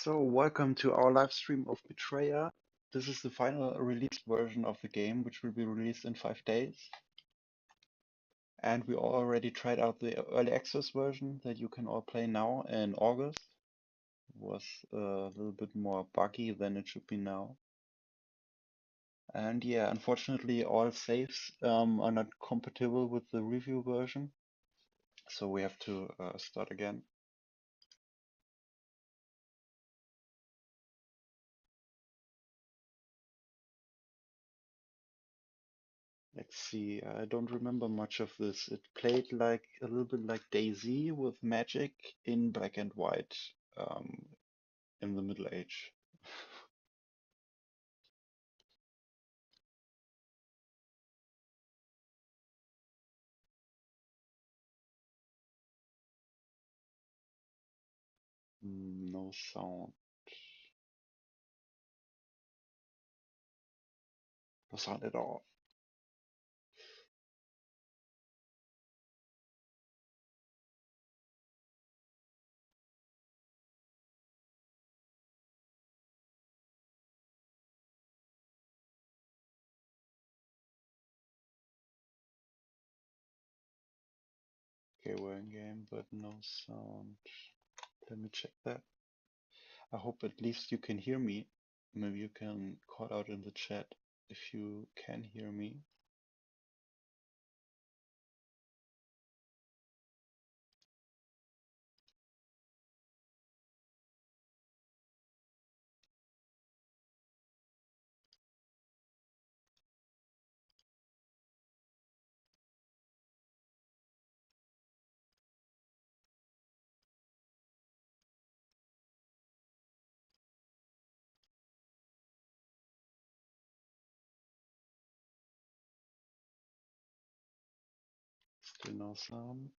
So, welcome to our live stream of Betrayer. This is the final released version of the game, which will be released in 5 days. And we already tried out the early access version that you can all play now in August. It was a little bit more buggy than it should be now. And yeah, unfortunately, all saves are not compatible with the review version. So we have to start again. Let's see, I don't remember much of this. It played like a little bit like DayZ with magic in black and white um, in the Middle Age. No sound. No sound at all. Okay, we're in game, but no sound. Let me check that. I hope at least you can hear me. Maybe you can call out in the chat if you can hear me. Still no sound.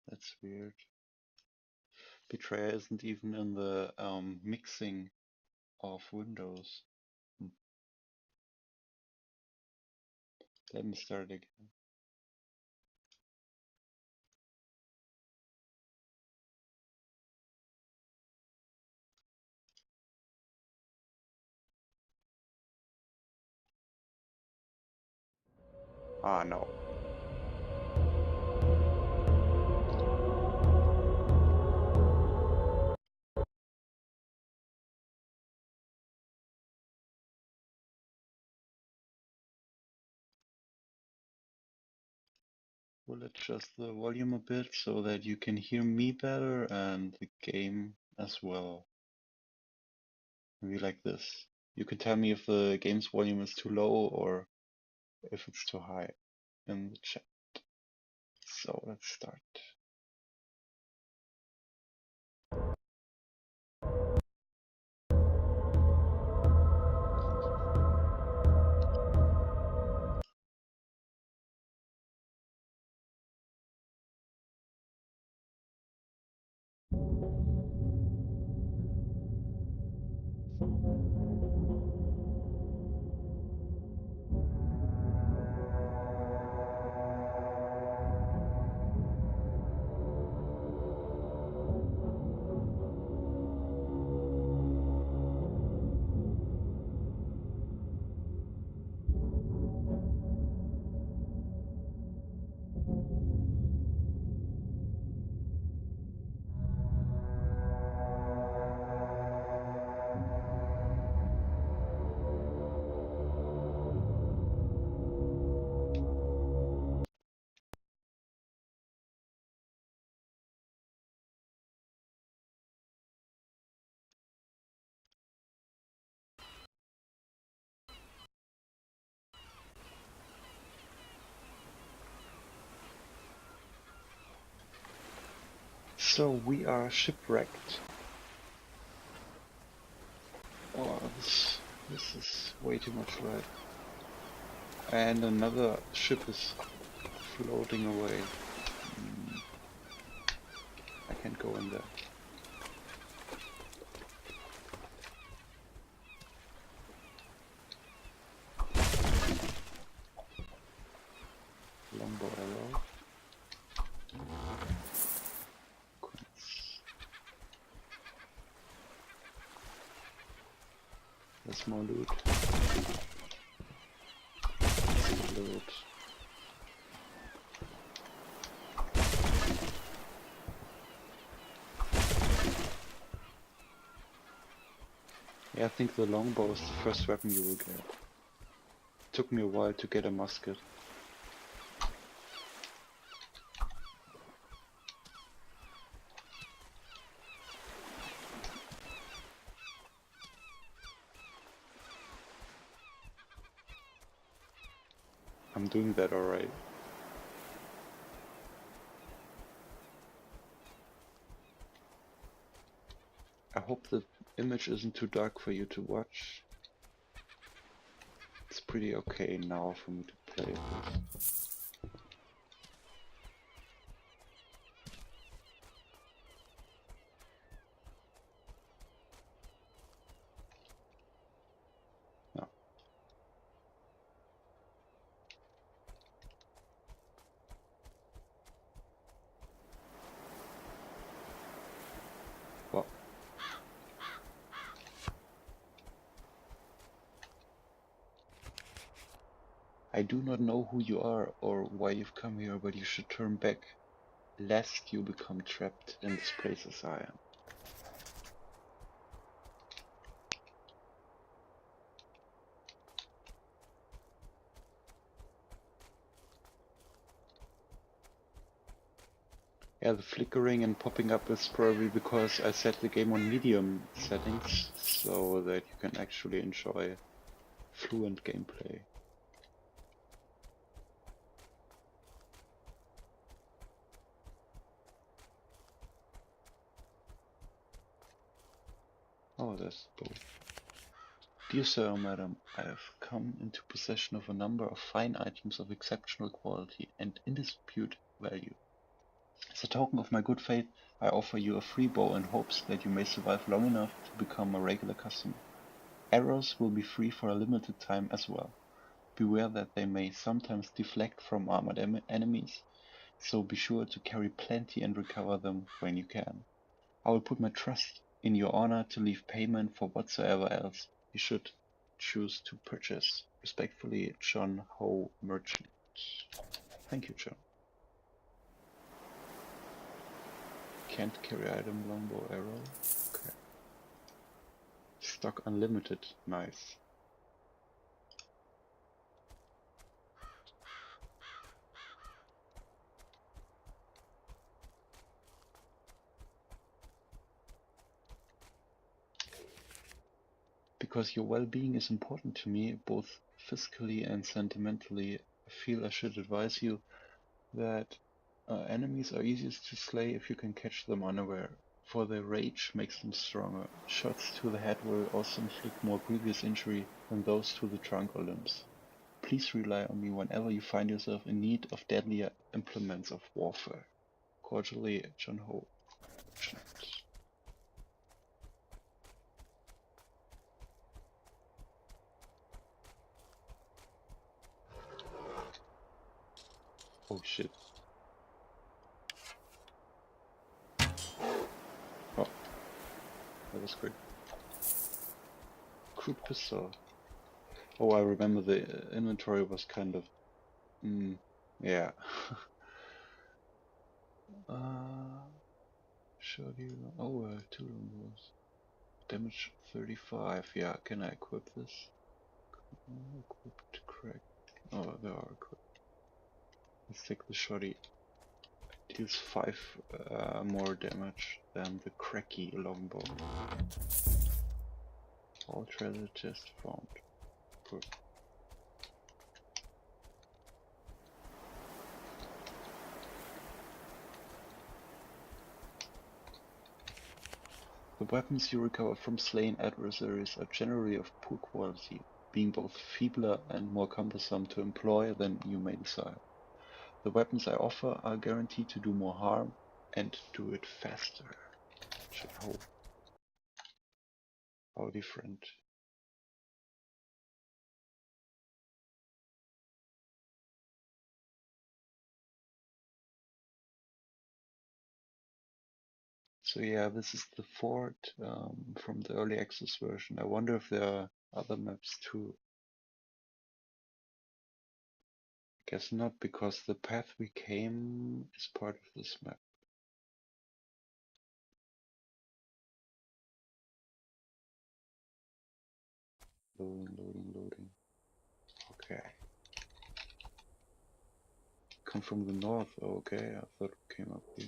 That's weird. Betrayer isn't even in the mixing of Windows. Let me start again. Ah, no. We'll adjust the volume a bit so that you can hear me better and the game as well. Maybe like this. You can tell me if the game's volume is too low or if it's too high in the chat. So let's start. So we are shipwrecked. Oh, this is way too much red. And another ship is floating away. can't go in there. Longbow arrow. There's more loot. Loot. Yeah, I think the longbow is the first weapon you will get. Took me a while to get a musket. I'm doing that alright. I hope the image isn't too dark for you to watch. It's pretty okay now for me to play this. No. Well. I do not know who you are or why you've come here, but you should turn back, lest you become trapped in this place as I am. Yeah, the flickering and popping up is probably because I set the game on medium settings, so that you can actually enjoy fluent gameplay. Oh, there's both. Dear sir or madam, I have come into possession of a number of fine items of exceptional quality and indisputable value. As a token of my good faith, I offer you a free bow in hopes that you may survive long enough to become a regular customer. Arrows will be free for a limited time as well. Beware that they may sometimes deflect from armored enemies, so be sure to carry plenty and recover them when you can. I will put my trust in your honor to leave payment for whatsoever else you should choose to purchase. Respectfully, John Ho, Merchant. Thank you, John. Can't carry item, longbow, arrow. Okay. Stock unlimited. Nice. Because your well-being is important to me, both physically and sentimentally, I feel I should advise you that enemies are easiest to slay if you can catch them unaware, for their rage makes them stronger. Shots to the head will also inflict more grievous injury than those to the trunk or limbs. Please rely on me whenever you find yourself in need of deadlier implements of warfare. Cordially, John Ho. Oh shit. Oh, that was quick. Crude pistol. Oh, I remember the inventory was kind of... yeah. Shorty... Oh, 2 longbows. Damage 35. Yeah, can I equip this? Equipped, correct. Oh, they are equipped. Let's take the shorty. It deals 5 more damage than the cracky longbow. All treasure chest found. Good. The weapons you recover from slain adversaries are generally of poor quality, being both feebler and more cumbersome to employ than you may desire. The weapons I offer are guaranteed to do more harm and do it faster. Check how different. So yeah, this is the fort from the early access version. I wonder if there are other maps too. Guess not, because the path we came is part of this map. Loading. Okay. Come from the north. Okay, I thought it came up here.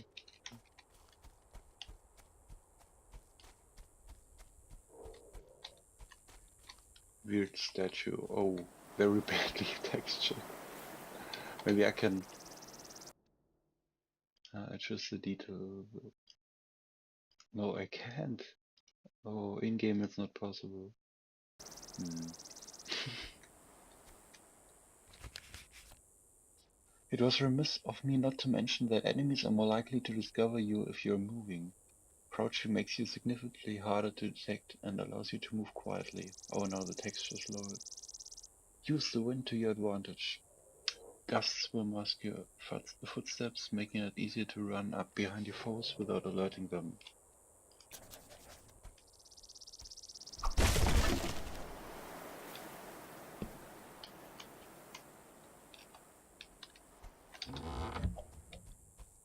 Weird statue. Oh, very badly textured. Maybe I can adjust the detail. No, I can't. Oh, in-game it's not possible. It was remiss of me not to mention that enemies are more likely to discover you if you're moving. Crouching makes you significantly harder to detect and allows you to move quietly. Oh no, the texture's loaded. Use the wind to your advantage. Gusts will mask your footsteps, making it easier to run up behind your foes without alerting them.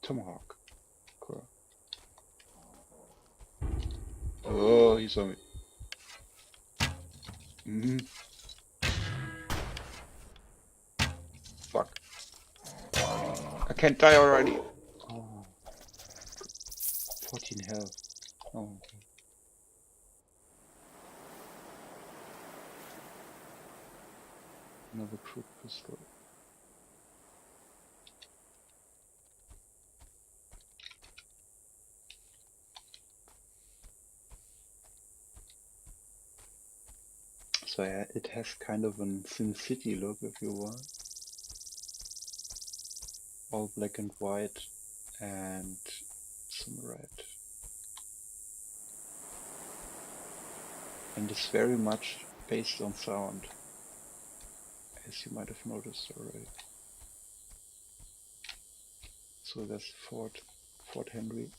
Tomahawk. Cool. Oh, he saw me. Fuck. I can't die already. Oh, 14 health. Oh, okay. Another crude pistol. So yeah, it has kind of an Sin City look if you want. All black and white and some red. And it's very much based on sound, as you might have noticed already. So that's Fort Henry.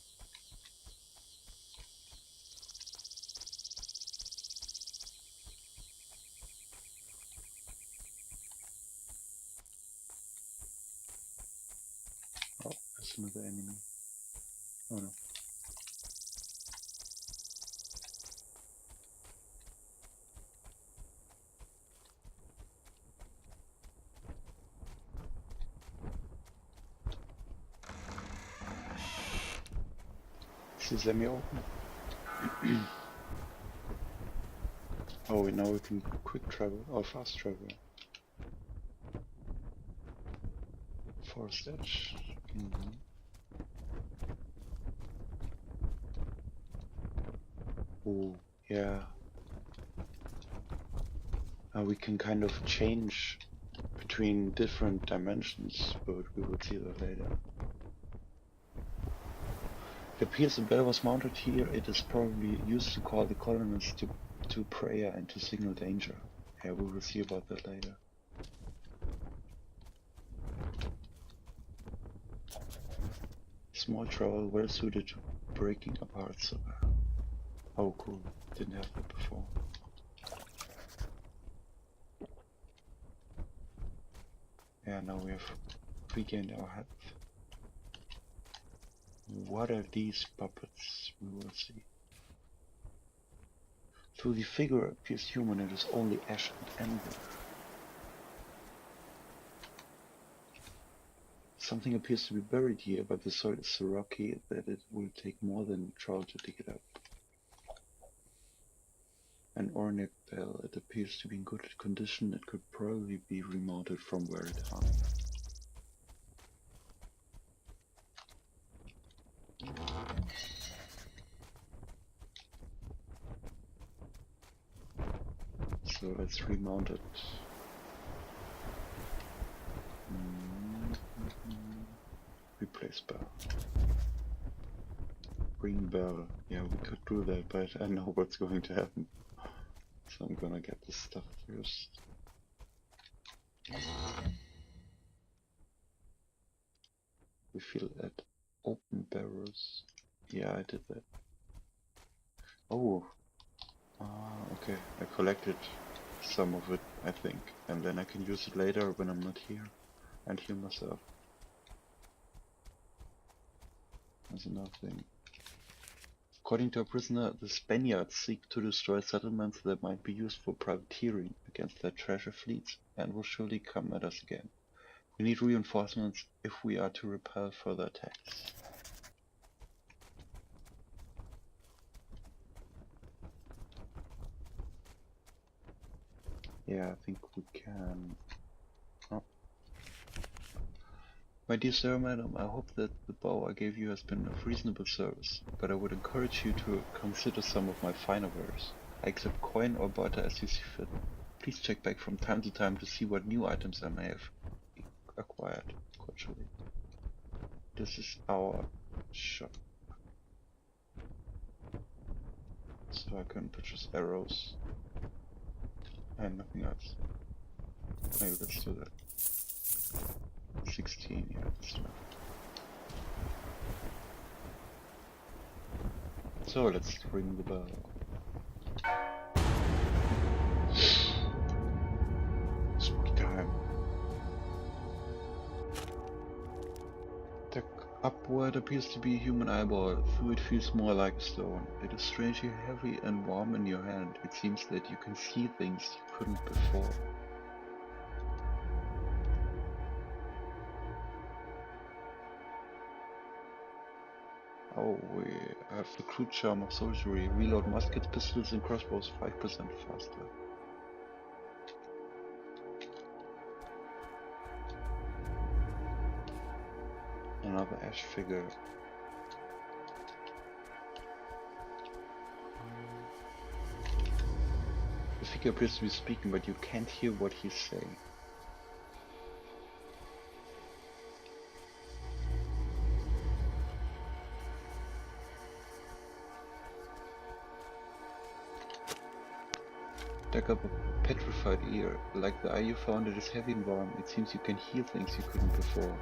Oh, there's another enemy. Oh no. Is this semi-open? Oh, now we can quick travel or fast travel. Forest Edge. Oh, yeah. We can kind of change between different dimensions, but we will see that later. It appears the bell was mounted here. It is probably used to call the colonists to prayer and to signal danger. Yeah, we will see about that later. Small travel, well suited to breaking apart somewhere. Oh cool, didn't have that before. Yeah, now we have regained our health. What are these puppets? We will see. Though the figure appears human, it is only ash and ember. Something appears to be buried here, but the soil is so rocky that it will take more than travel to dig it up. An ornate bell. It appears to be in good condition. It could probably be remounted from where it hung. So let's remount it. Replace bell. ring bell. Yeah, we could do that, but I know what's going to happen. So I'm gonna get this stuff first. We feel at open barrels. Yeah, I did that. Oh, okay. I collected some of it, I think, and then I can use it later when I'm not here and heal myself. That's another thing. According to a prisoner, the Spaniards seek to destroy settlements that might be used for privateering against their treasure fleets and will surely come at us again. We need reinforcements if we are to repel further attacks. Yeah, I think we can. Oh. My dear sir, madam, I hope that the bow I gave you has been of reasonable service, but I would encourage you to consider some of my finer wares. I accept coin or barter as you see fit. Please check back from time to time to see what new items I may have acquired. Cordially. This is our shop. So I can purchase arrows and nothing else. Maybe let's do that. 16, yeah, that's enough. So let's ring the bell. Spooky time. The upward appears to be a human eyeball, though it feels more like a stone. It is strangely heavy and warm in your hand. It seems that you can see things you couldn't before. Oh, we have the crude charm of soldiery. Reload muskets, pistols, and crossbows 5% faster. Another ash figure. The figure appears to be speaking, but you can't hear what he's saying. Dug up a petrified ear. Like the eye you found, it is heavy and warm. It seems you can hear things you couldn't before.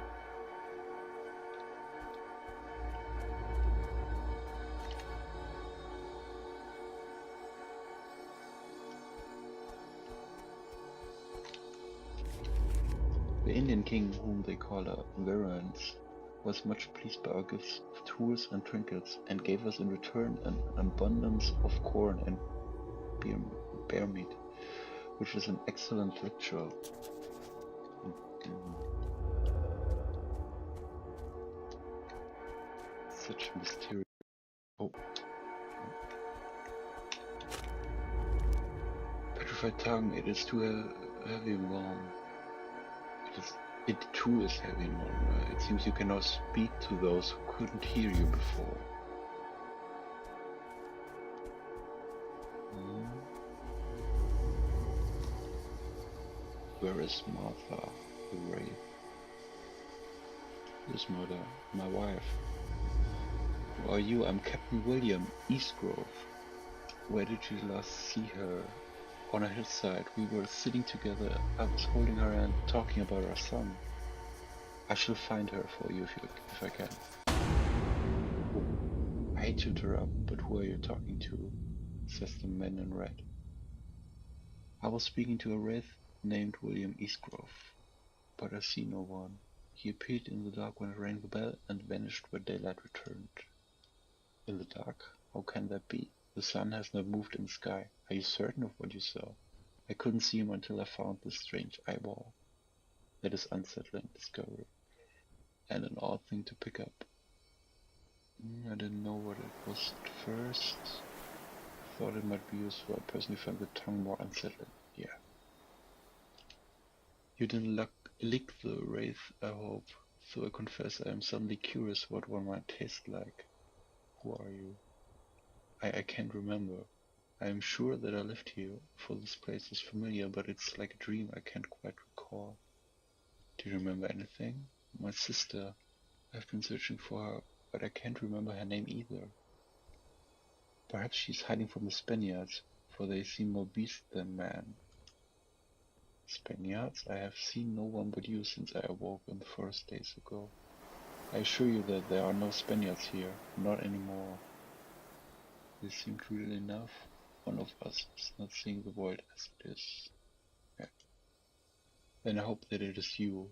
The Indian king, whom they call a Varans, was much pleased by our gifts of tools and trinkets, and gave us in return an abundance of corn and bear meat, which is an excellent victual. Such a mysterious. Oh. Petrified tongue, it is too heavy and warm. It too is heavy and warm. It seems you can now speak to those who couldn't hear you before. Where is Martha, the wraith? This mother, my wife. Who are you? I'm Captain William Eastgrove. Where did you last see her? On a hillside. We were sitting together. I was holding her hand, talking about our son. I shall find her for you if I can. I hate to interrupt, but who are you talking to? Says the man in red. I was speaking to a wraith named William Eastgrove, but I see no one. He appeared in the dark when I rang the bell and vanished where daylight returned. In the dark? How can that be? The sun has not moved in the sky. Are you certain of what you saw? I couldn't see him until I found this strange eyeball. That is unsettling discovery, and an odd thing to pick up. I didn't know what it was at first. Thought it might be useful. I personally found the tongue more unsettling. Yeah. You didn't lick the wraith, I hope. So I confess I am suddenly curious what one might taste like. Who are you? I can't remember. I am sure that I lived here, for this place is familiar, but it's like a dream I can't quite recall. Do you remember anything? My sister. I've been searching for her, but I can't remember her name either. Perhaps she's hiding from the Spaniards, for they seem more beast than man. Spaniards? I have seen no one but you since I awoke in the forest days ago. I assure you that there are no Spaniards here, not anymore. This seemed real enough. One of us is not seeing the world as it is. Yeah. Then I hope that it is you,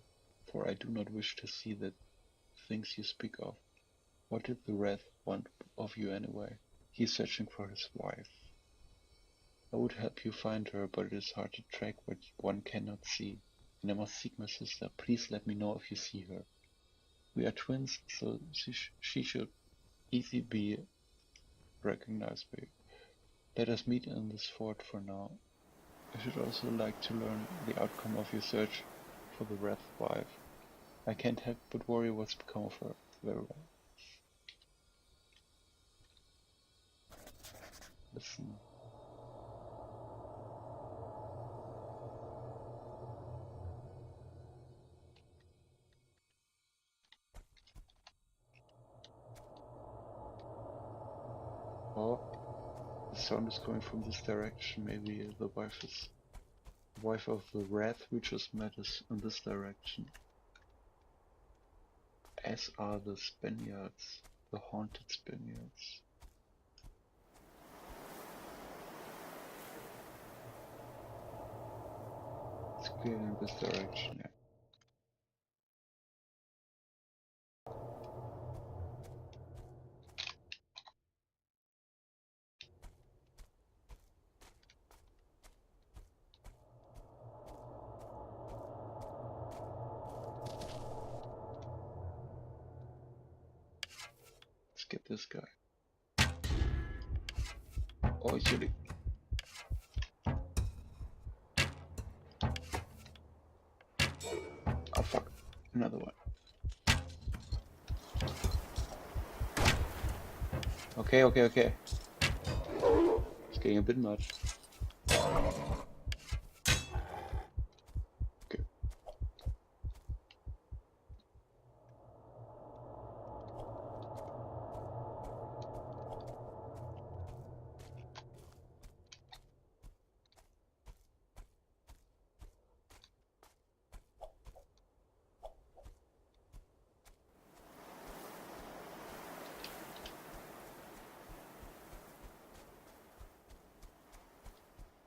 for I do not wish to see the things you speak of. What did the Wrath want of you anyway? He is searching for his wife. I would help you find her, but it is hard to track what one cannot see. And I must seek my sister. Please let me know if you see her. We are twins, so she should easily be recognized by you. Let us meet in this fort for now. I should also like to learn the outcome of your search for the Wrath wife. I can't help but worry what's become of her. Very well. Listen. Oh, the sound is coming from this direction. Maybe the wife of the Wrath we just met is in this direction. As are the Spaniards, the haunted Spaniards. It's clear in this direction, yeah. Let's get this guy. Oh, he's really... Oh fuck, another one. Okay. It's getting a bit much. Okay.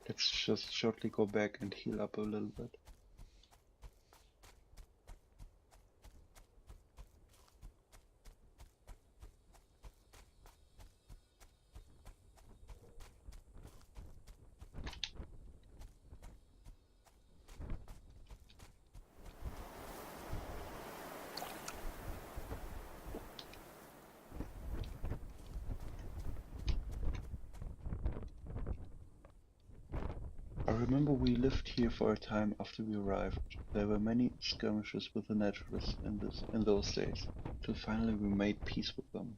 Let's just shortly go back and heal up a little bit. I remember we lived here for a time after we arrived. There were many skirmishes with the naturalists in those days, till finally we made peace with them.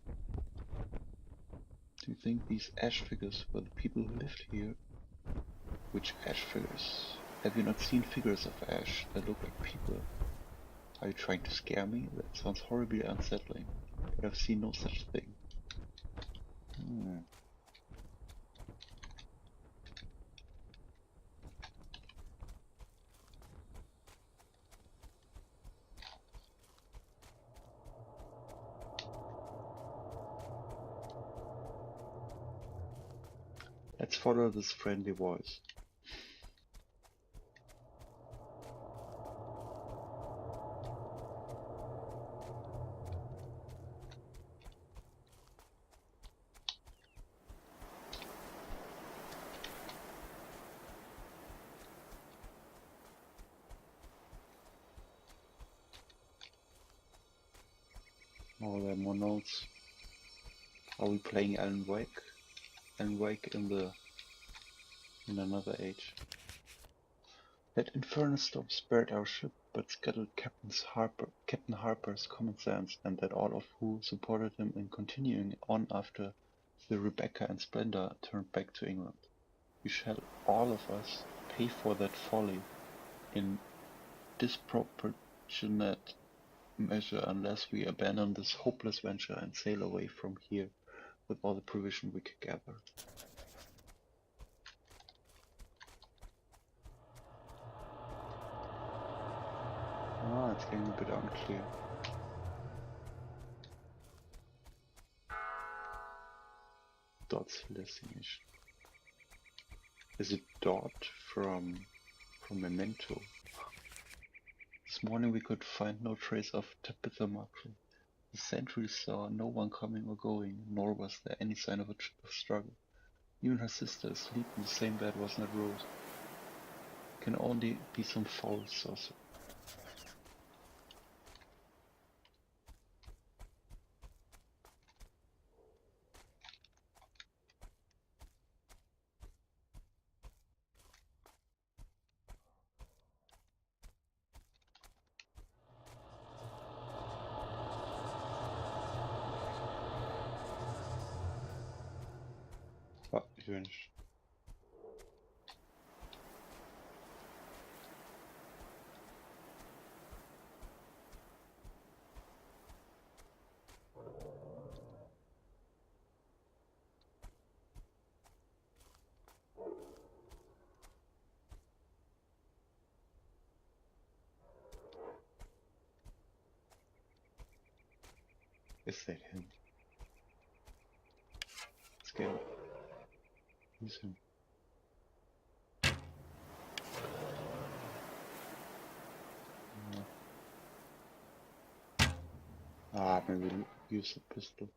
Do you think these ash figures were the people who lived here? Which ash figures? Have you not seen figures of ash that look like people? Are you trying to scare me? That sounds horribly unsettling, but I've seen no such thing. Let's follow this friendly voice. Oh, there are more notes. Are we playing Alan Wake? Alan Wake in another age. That infernal storm spared our ship, but scuttled Captain Harper's common sense, and that all of who supported him in continuing on after the Rebecca and Splendor turned back to England. We shall all of us pay for that folly in disproportionate measure unless we abandon this hopeless venture and sail away from here with all the provision we could gather. Ah, it's getting a bit unclear. Dot's hallucination. Is it Dot from Memento? This morning we could find no trace of Tabitha Markle. The sentries saw no one coming or going, nor was there any sign of a struggle. Even her sister asleep in the same bed was not Rose. Can only be some foul sorcerer. Ah, he vanished. Is that him? Scared. Who's him? Ah, maybe use a pistol.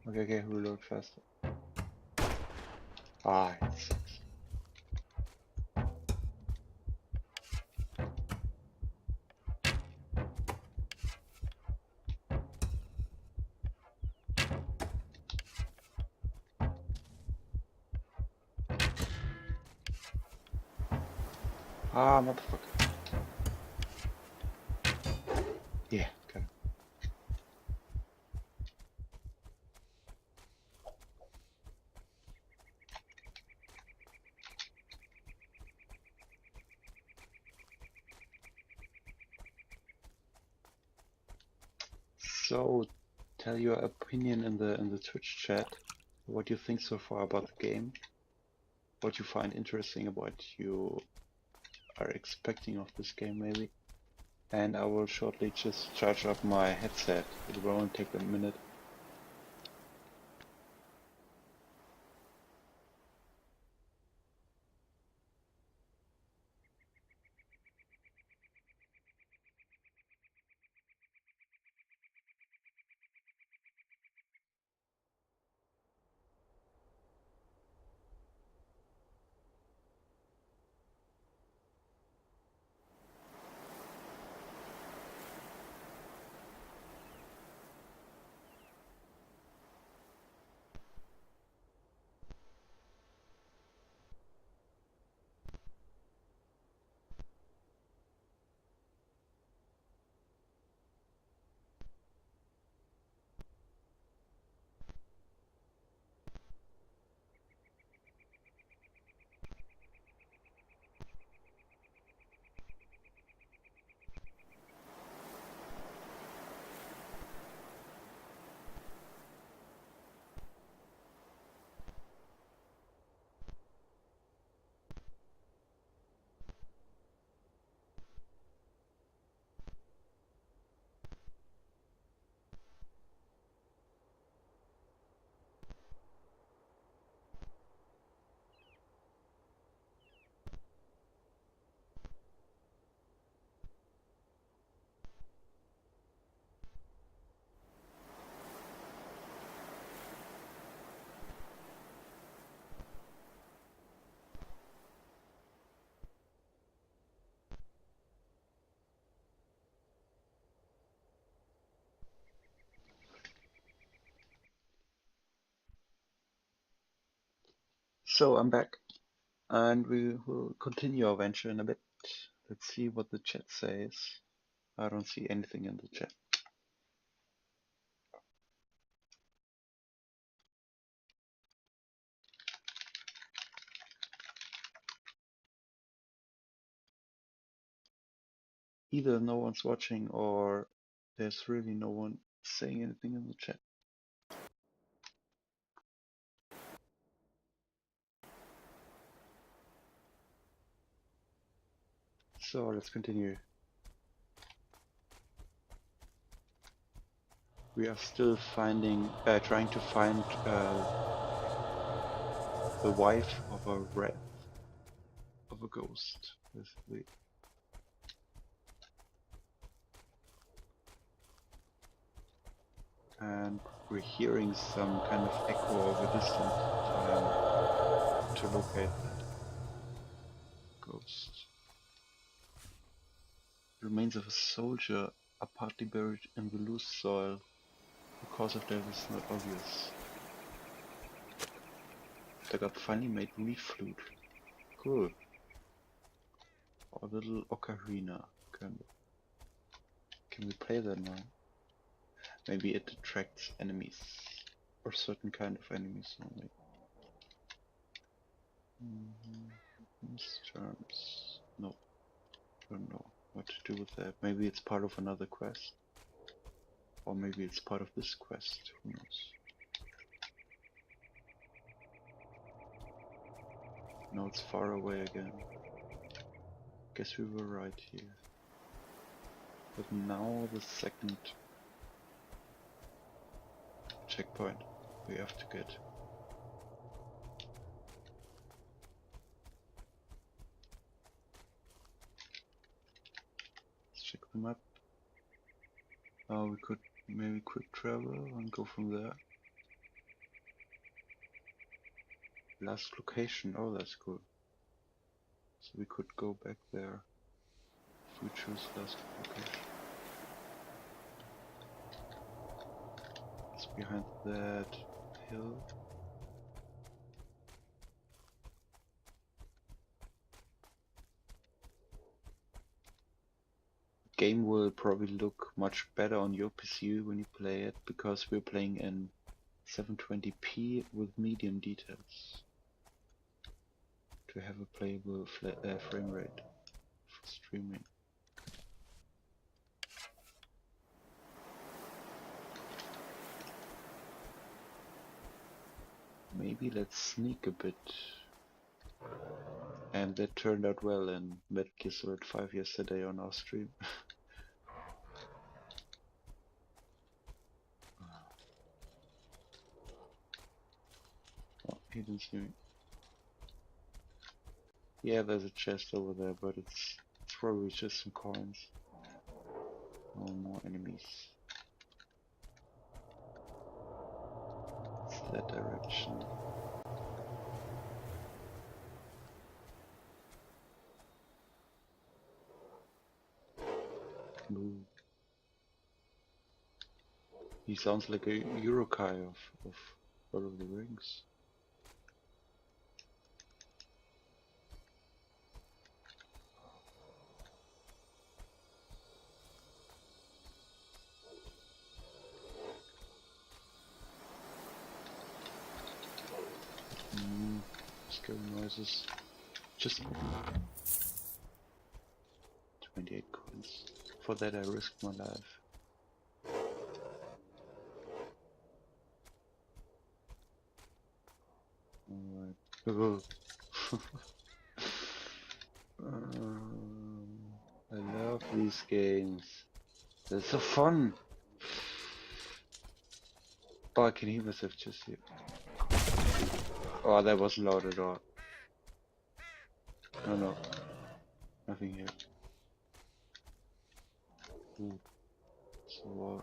Okay, reload faster. Ah, it sucks. Ah, motherfucker. Yeah, got him. So, tell your opinion in the Twitch chat. What you think so far about the game. What you find interesting, what you are expecting of this game, maybe. And I will shortly just charge up my headset. It will only take a minute. So I'm back, and we will continue our venture in a bit. Let's see what the chat says. I don't see anything in the chat. either no one's watching or there's really no one saying anything in the chat. So let's continue. We are still trying to find the wife of a rat, of a ghost, basically. And we're hearing some kind of echo over distant time to locate that ghost. The remains of a soldier are partly buried in the loose soil. The cause of death is not obvious. They got finely made reed flute. Cool. Or a little ocarina. Can we play that now? Maybe it attracts enemies. Or certain kind of enemies only. Terms. No. Don't know what to do with that. Maybe it's part of another quest. Or maybe it's part of this quest. Who knows? No, it's far away again. Guess we were right here. But now the second checkpoint we have to get. Let's check the map. Oh, we could maybe quick travel and go from there. Last location, oh that's cool. So we could go back there if we choose last location. It's behind that hill. The game will probably look much better on your PC when you play it, because we're playing in 720p with medium details to have a playable frame rate for streaming. Maybe let's sneak a bit. And that turned out well in Metal Gear Solid 5 yesterday on our stream. Oh, he didn't see me. Yeah, there's a chest over there, but it's probably just some coins. No more enemies. It's that direction. Move. He sounds like a Urukai of Lord of the Rings. Scary noises. Just 28 coins. For that I risked my life. Alright. I love these games. They're so fun. Oh, I can hear myself just here. Oh, that wasn't loud at all. No, nothing here. Ooh. So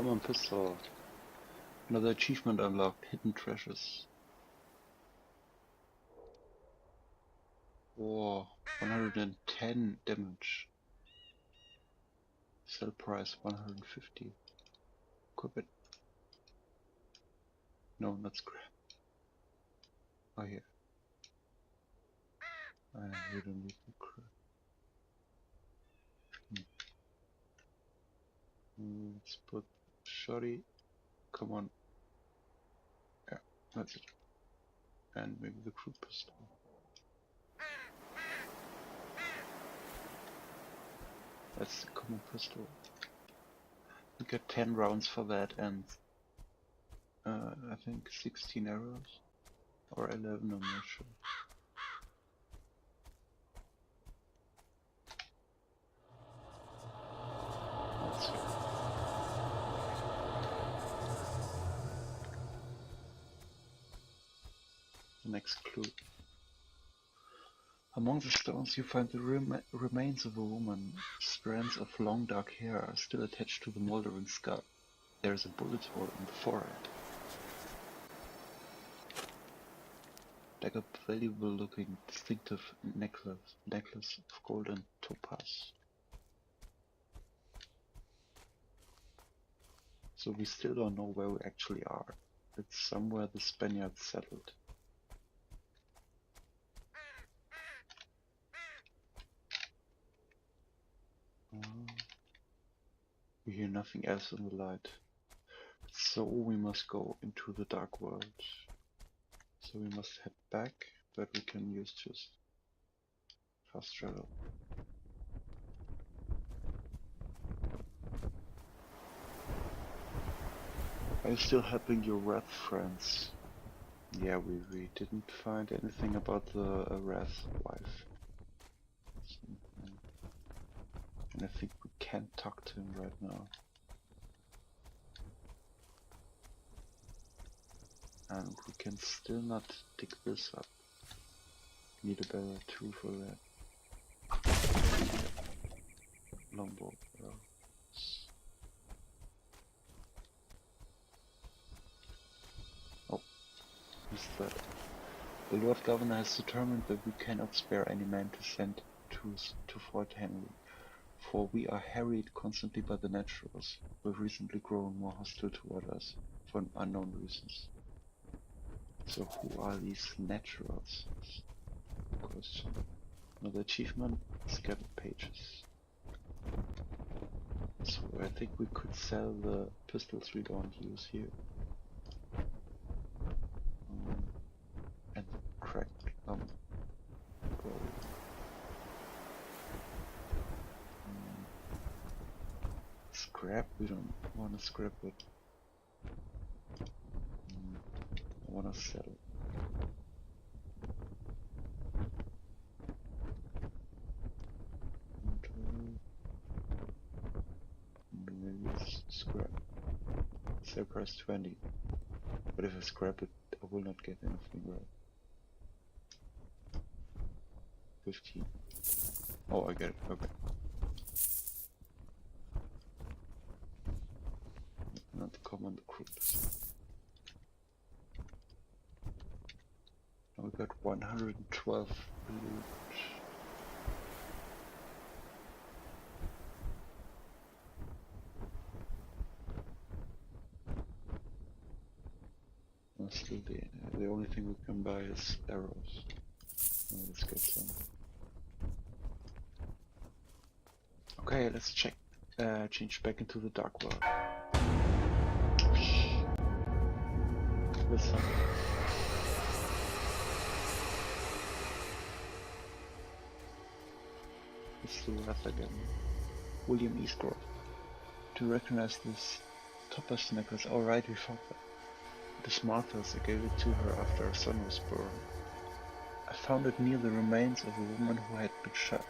Common pistol. Another achievement unlocked. Hidden treasures. Whoa, 110 damage. Sell price 150. Equip it. No, not scrap. Oh, here. We don't need the crap. Let's put shoddy. Come on. Yeah, that's it. And maybe the crew pistol. That's the common pistol. We got 10 rounds for that and I think 16 arrows. Or 11, I'm not sure. Let's see. The next clue. Among the stones you find the remains of a woman. Strands of long dark hair are still attached to the moldering skull. There is a bullet hole in the forehead. Like a valuable looking distinctive necklace of gold and topaz. So we still don't know where we actually are. It's somewhere the Spaniards settled. We hear nothing else in the light. So we must go into the dark world. So we must head back, but we can use just fast travel. Are you still helping your Wrath friends? Yeah, we didn't find anything about the Wrath wife. And I think we can't talk to him right now. And we can still not dig this up. Need a better tool for that. Longbow arrows. Oh, missed that. The Lord Governor has determined that we cannot spare any man to send to Fort Henry, for we are harried constantly by the naturals, who have recently grown more hostile toward us, for unknown reasons. So who are these naturals? Question. Another achievement, scattered pages. So I think we could sell the pistols we don't use here. And crack gold. Scrap, we don't want to scrap it. I want to sell it. Maybe it's scrap. Sale price 20. But if I scrap it, I will not get anything right. 15. Oh, I get it. Okay. Not common groups. Now we got 112 loot. Still the only thing we can buy is arrows. Oh, let's get some. Okay, let's check. Change back into the dark world. Listen. It's the Wrath again. William Eastgrove. Do you recognize this topaz necklace? Alright, we found that. It is Martha's. I gave it to her after her son was born. I found it near the remains of a woman who had been shot.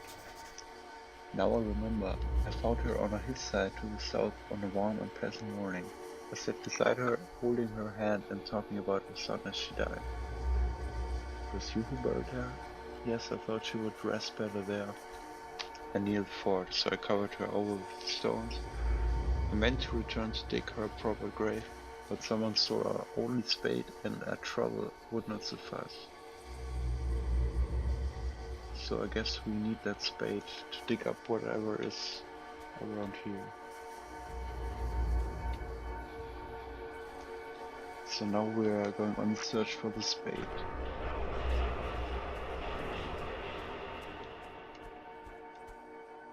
Now I remember. I found her on a hillside to the south on a warm and pleasant morning. I sat beside her, holding her hand and talking about her son as she died. It was you who buried her? Yes, I thought she would rest better there. I near the fort, so I covered her over with stones I meant to return to dig her proper grave, but someone stole our only spade and our trouble would not suffice. So I guess we need that spade to dig up whatever is around here. So now we are going on the search for the spade.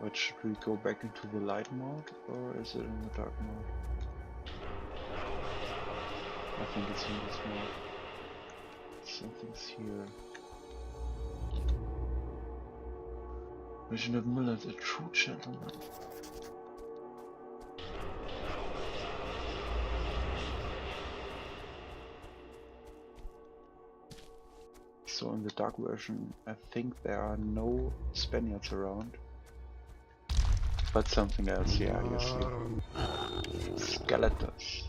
But should we go back into the light mode or is it in the dark mode? I think it's in this mode. Something's here. Reginald Miller, the true gentleman. So in the dark version, I think there are no Spaniards around. But something else, yeah, you see. Skeletons.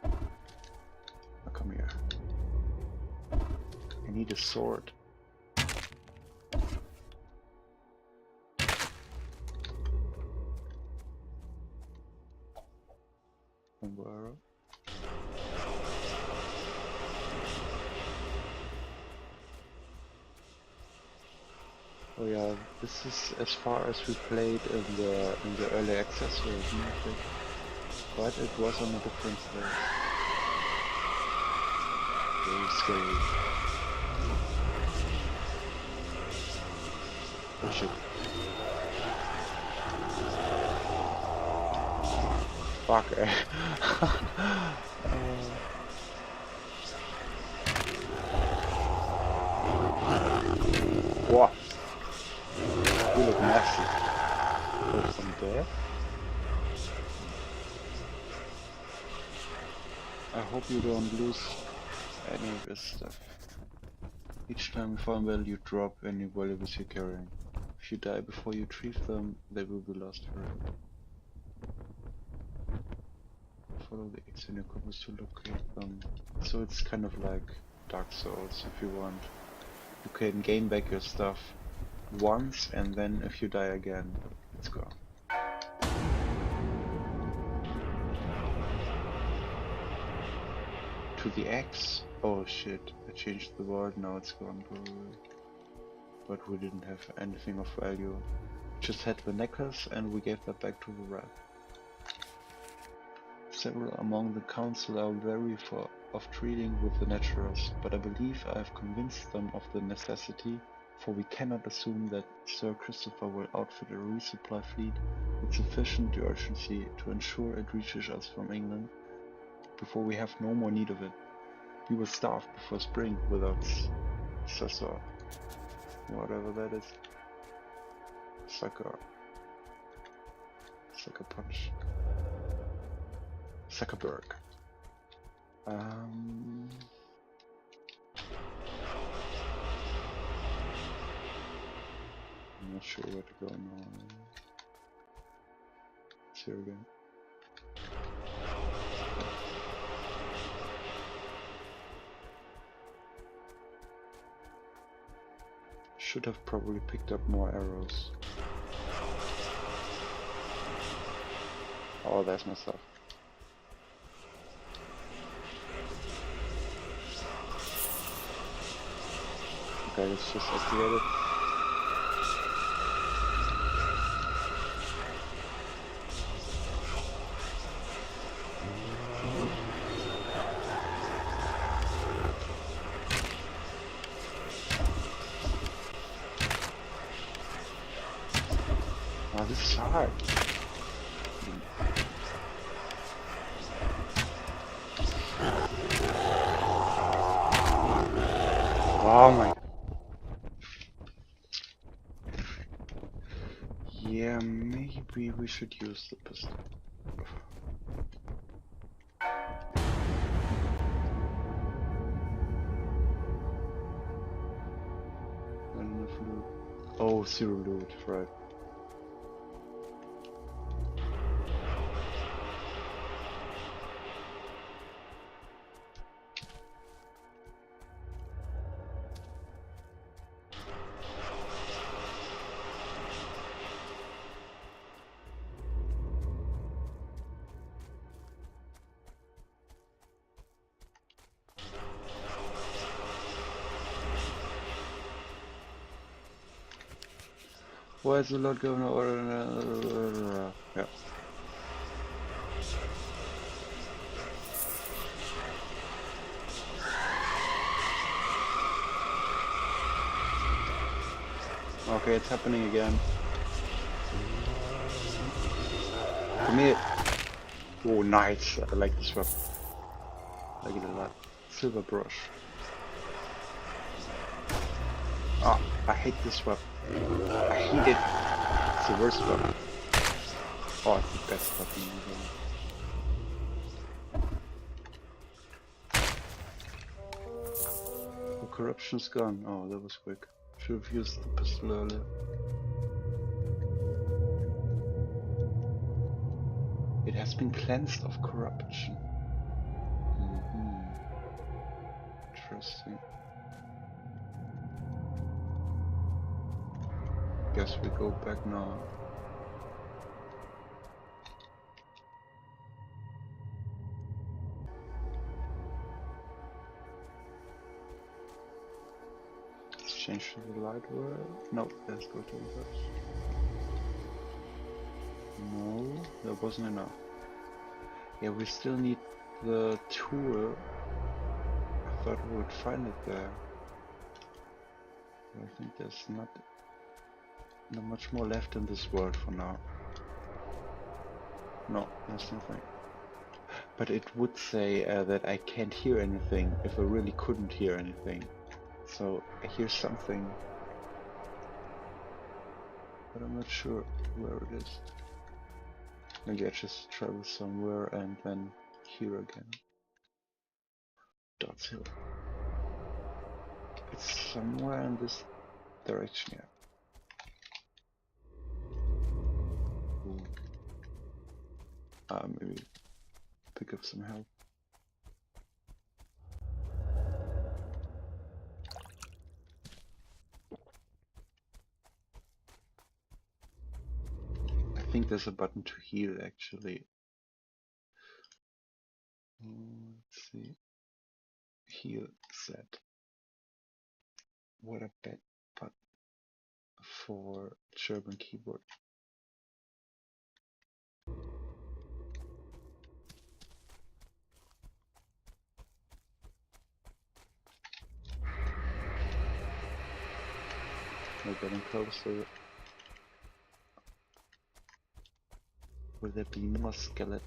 Now come here. I need a sword. Somewhere. Oh yeah, this is as far as we played in the early access version, I think. But it was on a different stage. Very scary. Oh shit. Fuck, eh. What? You look nasty. Oh, from there? I hope you don't lose any of this stuff. Each time you find value, you drop any valuables you're carrying. If you die before you retrieve them, they will be lost forever. Follow the X in your compass to locate them. So it's kind of like Dark Souls, if you want. You can gain back your stuff once, and then if you die again, it's gone. To the X? Oh shit, I changed the word, now it's gone probably. But we didn't have anything of value. Just had the necklace and we gave that back to the rat. Several among the council are wary of treating with the naturals, but I believe I have convinced them of the necessity, for we cannot assume that Sir Christopher will outfit a resupply fleet with sufficient urgency to ensure it reaches us from England before we have no more need of it. We will starve before spring without succor. Whatever that is. Sucker punch. Zuckerberg. I'm not sure where to go now. It's here again. Should have probably picked up more arrows. Oh, there's my stuff. Okay, let's just activate it. Oh, this is hard. Oh my. Yeah, maybe we should use the pistol. Not enough loot. Oh, 0 loot, right. Why is a lot going on? Yeah. Okay, it's happening again. Come here. Oh, nice. I like this weapon. I like it a lot. Silver brush. Ah, I hate this weapon. I hate it. It's the worst weapon. Oh, it's the best weapon ever. The corruption's gone. Oh, that was quick. Should have used the pistol earlier. It has been cleansed of corruption. Interesting. Guess we go back now. Let's change to the light world. No, let's go to reverse. No, that wasn't enough. Yeah, we still need the tool. I thought we would find it there. I think there's not much more left in this world for now. No, there's nothing. But it would say that I can't hear anything if I really couldn't hear anything. So I hear something, but I'm not sure where it is. Maybe I just travel somewhere and then here again. Dots Hill. It's somewhere in this direction, yeah. Maybe pick up some help. I think there's a button to heal actually. Let's see. Heal set. What a bad button for German keyboard. We're getting closer. Will there be more skeletons?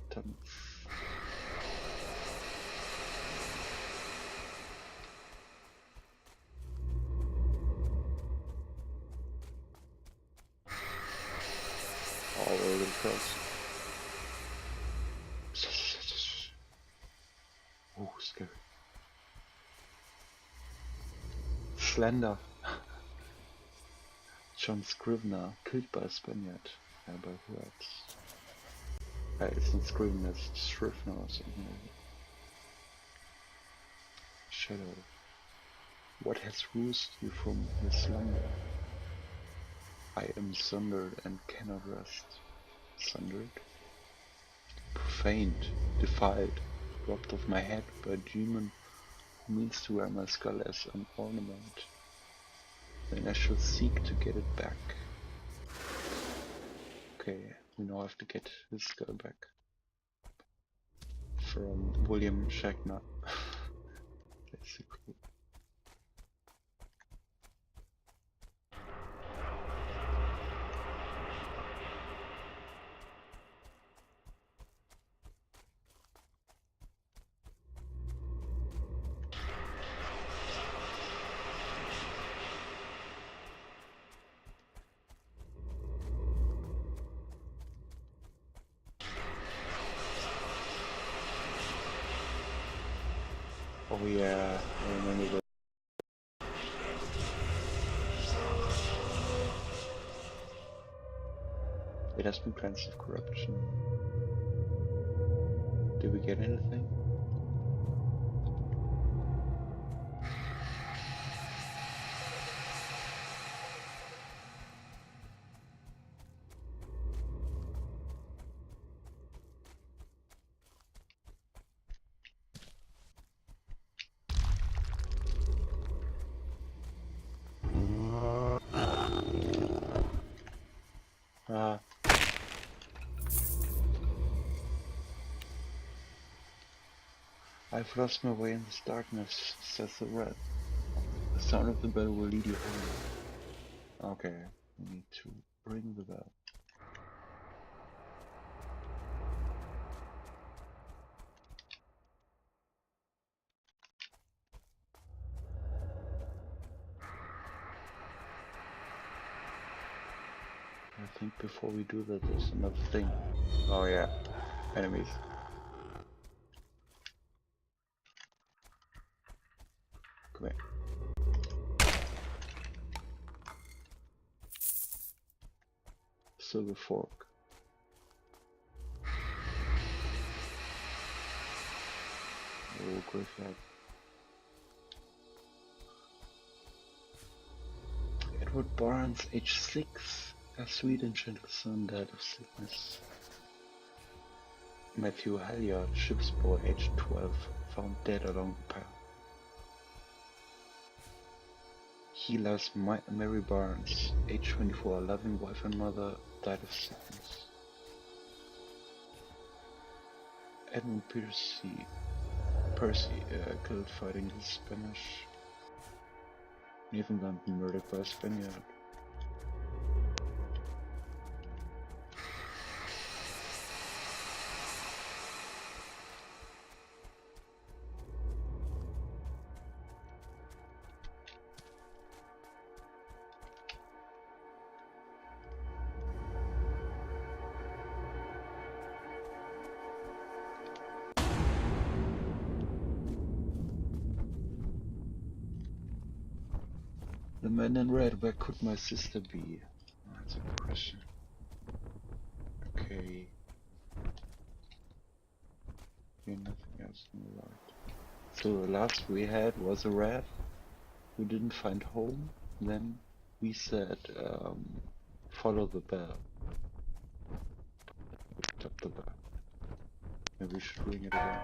Oh, we're really close. Oh, scary. Slender. John Scrivener, killed by a Spaniard. Yeah, by who else? It's not Scrivener, it's Scrivener or something like that. Shadow. What has roused you from your slumber? I am sundered and cannot rest. Sundered? Profaned, defiled, robbed of my head by a demon who means to wear my skull as an ornament. Then I shall seek to get it back. Okay, we now have to get his skull back. From William Shatner. Basically. Oh yeah, I remember that. It has been cleansed of corruption. Did we get anything? I've lost my way in this darkness, says the rat. The sound of the bell will lead you home. Okay, we need to ring the bell. I think before we do that, there's another thing. Oh yeah, enemies. Come here. Silver fork. Oh, graveyard. Edward Barnes, age 6. A sweet and gentle son died of sickness. Matthew Halliard, ship's boy, age 12, found dead along the path. Healers Mary Barnes, age 24, loving wife and mother, died of sickness. Edmund Percy, killed fighting the Spanish. Newfoundland murdered by a Spaniard. The man in red, where could my sister be? That's a good question. Okay. Here, nothing else on the right. So the last we had was a rat who didn't find home. Then we said, follow the bell. We stopped the bell. Maybe we should ring it again.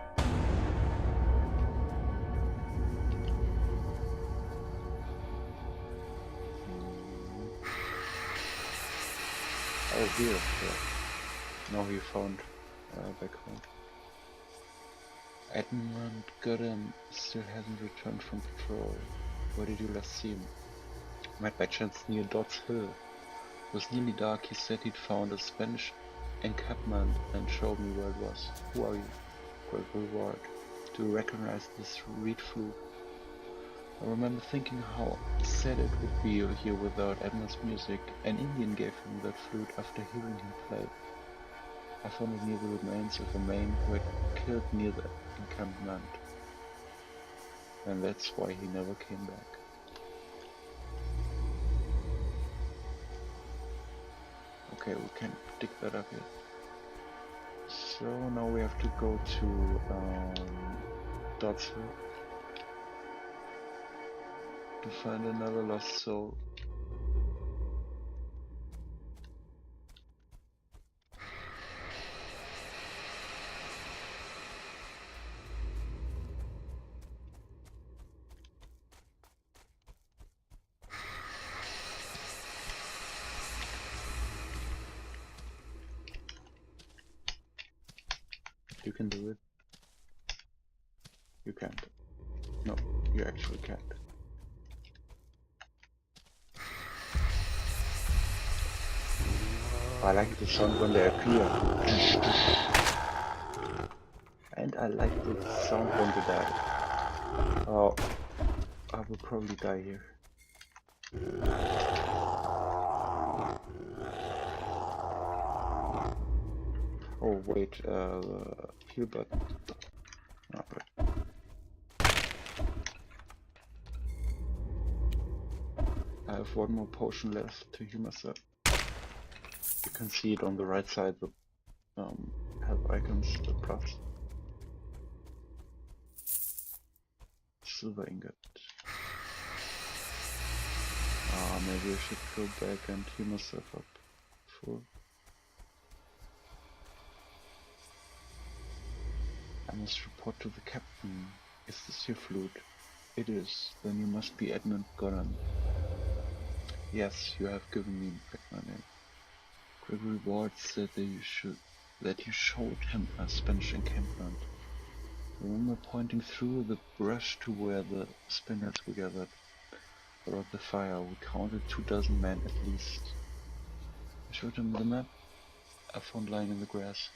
Oh, here. Yeah. Now we found back home. Edmund Goodham still hasn't returned from patrol. Where did you last see him? Met by chance near Dodds Hill. It was nearly dark. He said he'd found a Spanish encampment and showed me where it was. Who are you? Gregory Ward. Do you recognize this reed flute? I remember thinking how sad it would be here without Edmund's music. An Indian gave him that flute after hearing him play. I found it near the remains of a man who had killed near the encampment. And that's why he never came back. Okay, we can dig that up here. So now we have to go to Dodds Hill to find another lost soul. You can do it. You can't. No, you actually can't. I like the sound when they appear. And I like the sound when they die. Oh, I will probably die here. Oh wait, heal button. Oh, right. I have one more potion left to heal myself. You can see it on the right side, the health icons, the plus. Silver ingot. Maybe I should go back and heal myself up. Full. I must report to the captain. Is this your flute? It is. Then you must be Edmund Goddard. Yes, you have given me back my name. Gregory Ward said that you showed him a Spanish encampment. remember pointing through the brush to where the Spaniards were gathered. Around the fire, we counted 24 men at least. I showed him the map I found lying in the grass.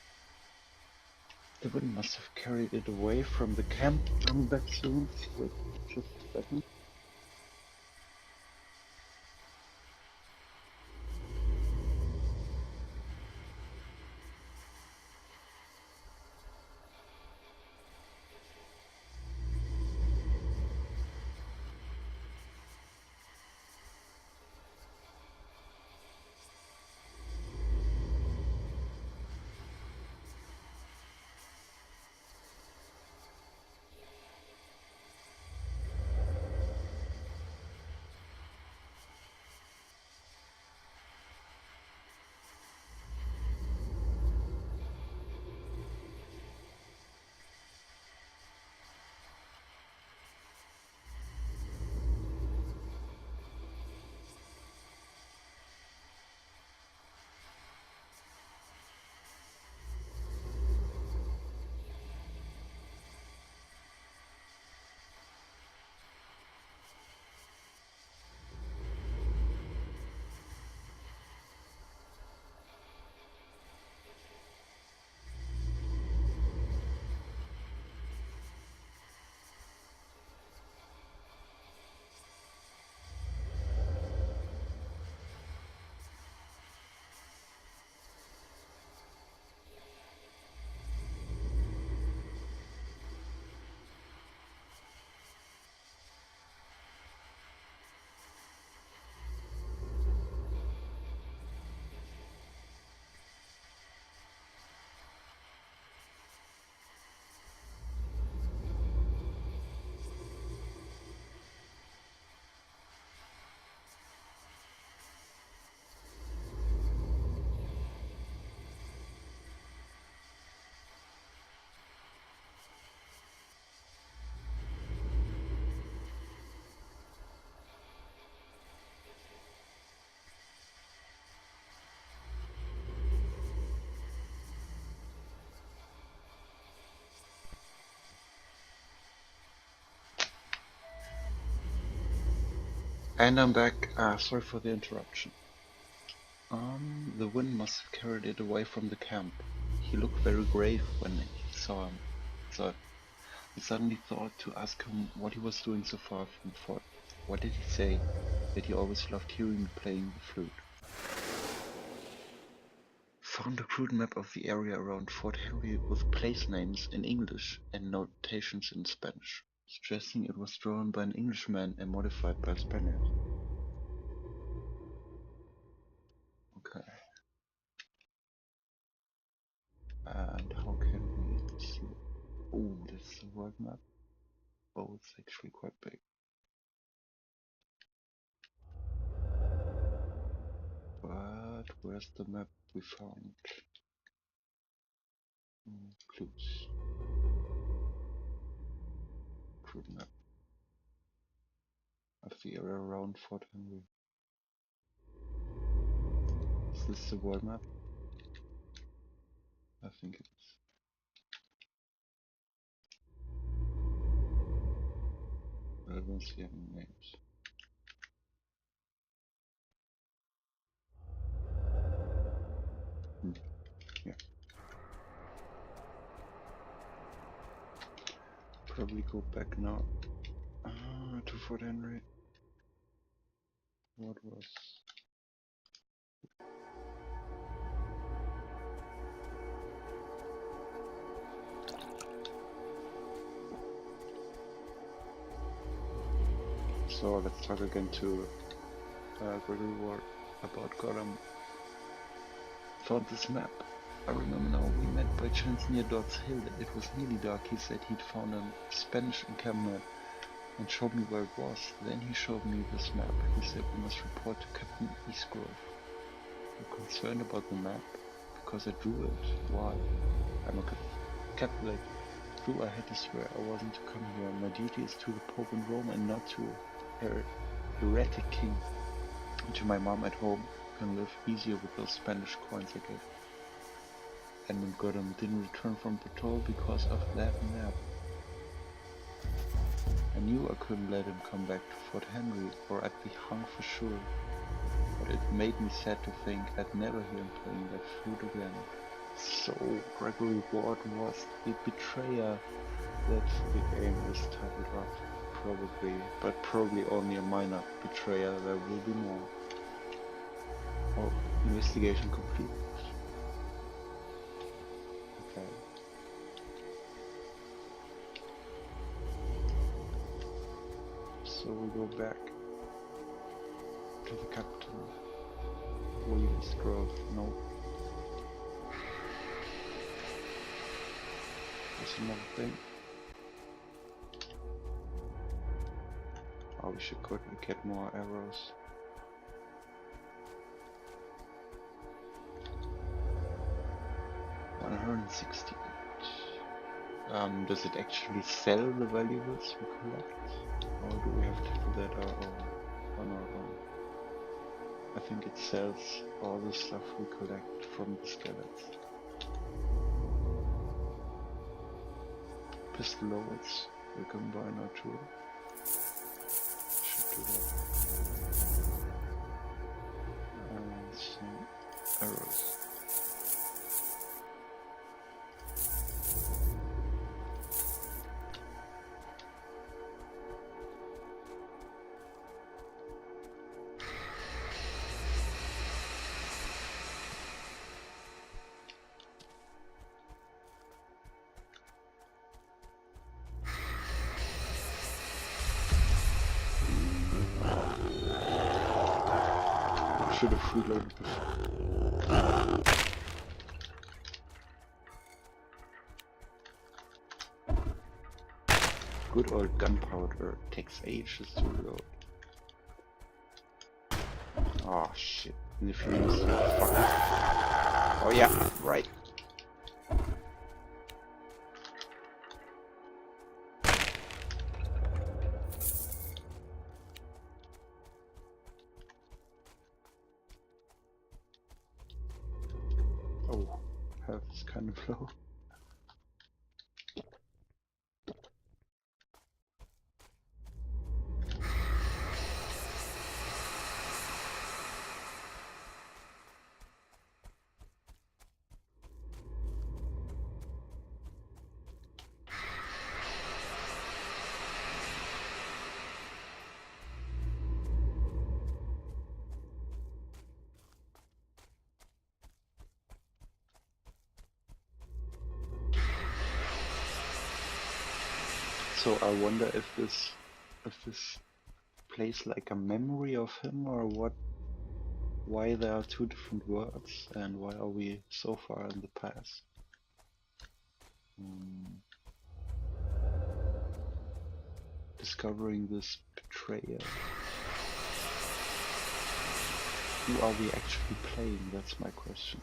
The wind must have carried it away from the camp. Coming back soon. Wait, just a second. And I'm back. Sorry for the interruption. The wind must have carried it away from the camp. He looked very grave when he saw him. So I suddenly thought to ask him what he was doing so far from Fort. What did he say? That he always loved hearing me playing the flute. Found a crude map of the area around Fort Henry with place names in English and notations in Spanish, suggesting it was drawn by an Englishman and modified by a Spaniard. Okay. And how can we see it? Oh, this is the world map. Oh, it's actually quite big. But where's the map we found? Clues. Crude map of the area around Fort Henry. Is this the world map? I think it is. I don't see any names. Yeah. Probably go back now to Fort Henry. What was... So let's talk again to Gregory Ward about Gotham. Found this map. I remember now we met by chance near Dodds Hill. It was nearly dark. He said he'd found a Spanish encampment and showed me where it was. Then he showed me this map. He said we must report to Captain Eastgrove. I'm concerned about the map because I drew it. Why? I'm a Catholic. Drew I had to swear I wasn't to come here. My duty is to the Pope in Rome and not to her heretic king. And to my mom at home. Can live easier with those Spanish coins I gave. And when Gotham didn't return from patrol because of that map. I knew I couldn't let him come back to Fort Henry, or I'd be hung for sure. But it made me sad to think I'd never hear him playing that flute again. So Gregory Ward was the betrayer. That's the game is titled up, probably, but probably only a minor betrayer. There will be more. Oh, investigation complete. Okay. So we go back to the captain. Williams Grove. No. There's another thing. Oh, we should quickly get more arrows. $168. Does it actually sell the valuables we collect? Or do we have to do that on our own? I think it sells all the stuff we collect from the skeletons. Pistol loads we can buy now too. Should do that. And some arrows. Should have reloaded before. Good old gunpowder takes ages to reload. Oh shit. And if you use fuck. Oh yeah, right. Oh, health is kind of low. So I wonder if this plays like a memory of him or what, why there are two different words and why are we so far in the past. Discovering this betrayer. Who are we actually playing? That's my question.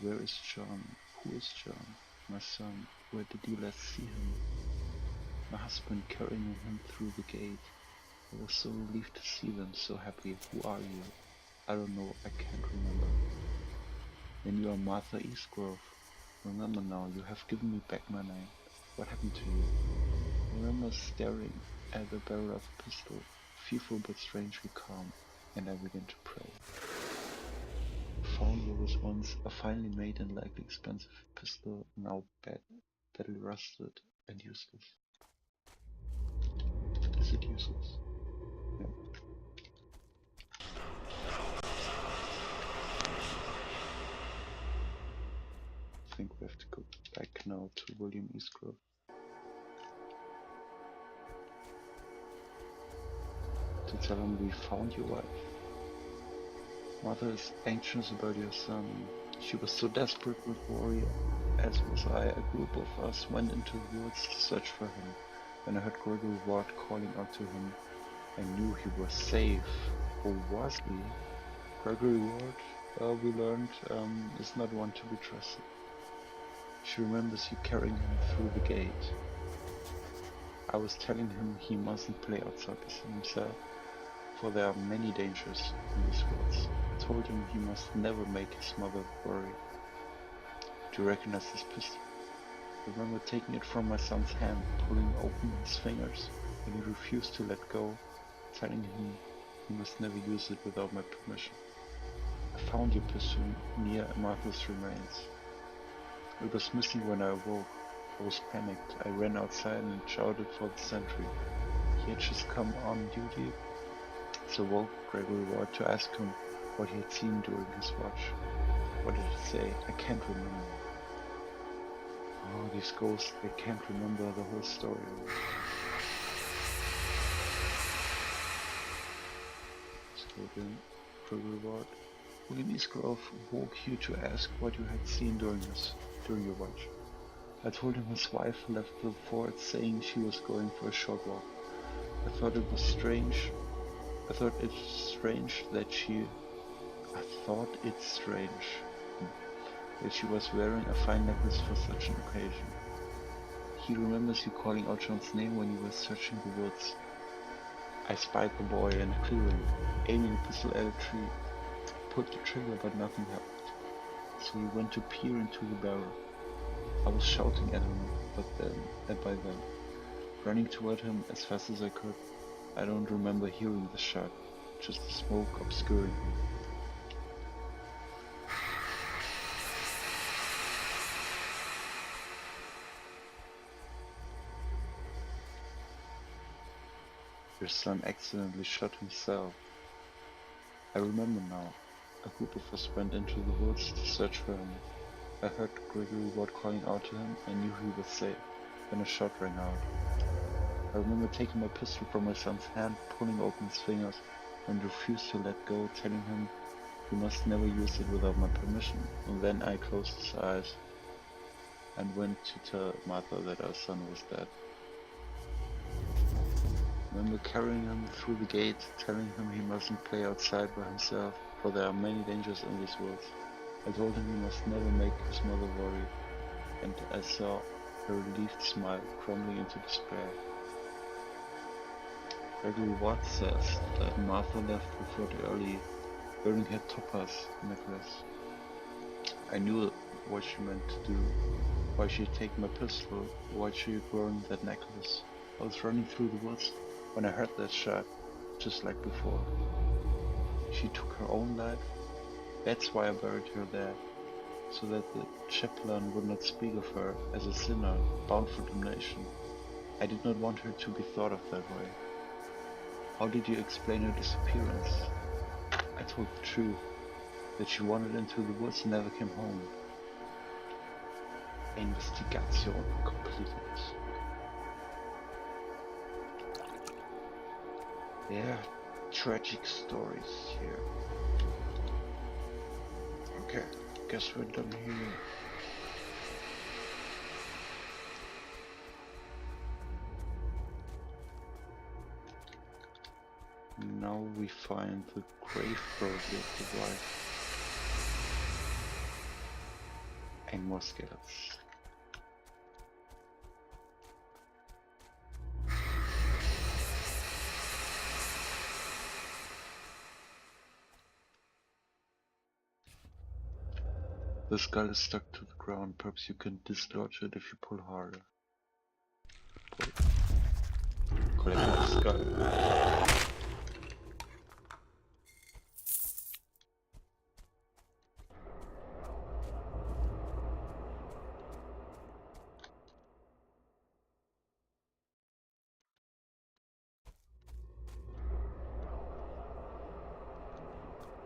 Where is John? Who is John? My son. Where did you last see him? My husband carrying him through the gate. I was so relieved to see them, so happy. Who are you? I don't know, I can't remember. Then you are Martha Eastgrove. Remember now, you have given me back my name. What happened to you? I remember staring at the barrel of a pistol, fearful but strangely calm, and I began to pray. Found what was once a finely made and likely expensive pistol, now badly rusted and useless. Is it useless? No. I think we have to go back now to William Eastgrove. To tell him we found your wife. Mother is anxious about your son. She was so desperate with Warrior, as was I. A group of us went into the woods to search for him. When I heard Gregory Ward calling out to him, I knew he was safe. Or was he? Gregory Ward, we learned, is not one to be trusted. She remembers you carrying him through the gate. I was telling him he mustn't play outside himself, for there are many dangers in these woods. I told him he must never make his mother worry. Do you recognize this pistol? remember taking it from my son's hand, pulling open his fingers when he refused to let go, telling him he must never use it without my permission. I found your pistol near Martha's remains. It was missing when I awoke. I was panicked. I ran outside and shouted for the sentry. He had just come on duty, so woke Gregory Ward to ask him what he had seen during his watch. What did he say? I can't remember. Oh, these ghosts, they can't remember the whole story. Spoken, Gregory Ward. William Eastgrove woke you to ask what you had seen during your watch. I told him his wife left the fort saying she was going for a short walk. I thought it's strange that she was wearing a fine necklace for such an occasion. He remembers you calling out John's name when you were searching the woods. I spied the boy in a clearing, aiming a pistol at a tree. Pulled the trigger, but nothing happened. So he went to peer into the barrel. I was shouting at him, by then, running toward him as fast as I could. I don't remember hearing the shot, just the smoke obscuring me. Your son accidentally shot himself. I remember now. A group of us went into the woods to search for him. I heard Gregory Ward calling out to him. I knew he was safe. Then a shot rang out. I remember taking my pistol from my son's hand, pulling open his fingers, and refused to let go, telling him he must never use it without my permission. And then I closed his eyes and went to tell Martha that our son was dead. I remember carrying him through the gate, telling him he mustn't play outside by himself, for there are many dangers in these woods. I told him he must never make his mother worry, and I saw her relieved smile crumbling into despair. Gregory Ward says that Martha left the fort early, wearing her topaz necklace. I knew what she meant to do, why she'd taken my pistol, why she had worn that necklace. I was running through the woods when I heard that shot, just like before. She took her own life. That's why I buried her there, so that the chaplain would not speak of her as a sinner bound for damnation. I did not want her to be thought of that way. How did you explain her disappearance? I told the truth, that she wandered into the woods and never came home. Investigation completed. Yeah, tragic stories here. Okay, guess we're done here. Now we find the grave body of the wife. And more skeletons. The skull is stuck to the ground. Perhaps you can dislodge it if you pull harder. Collect the skull.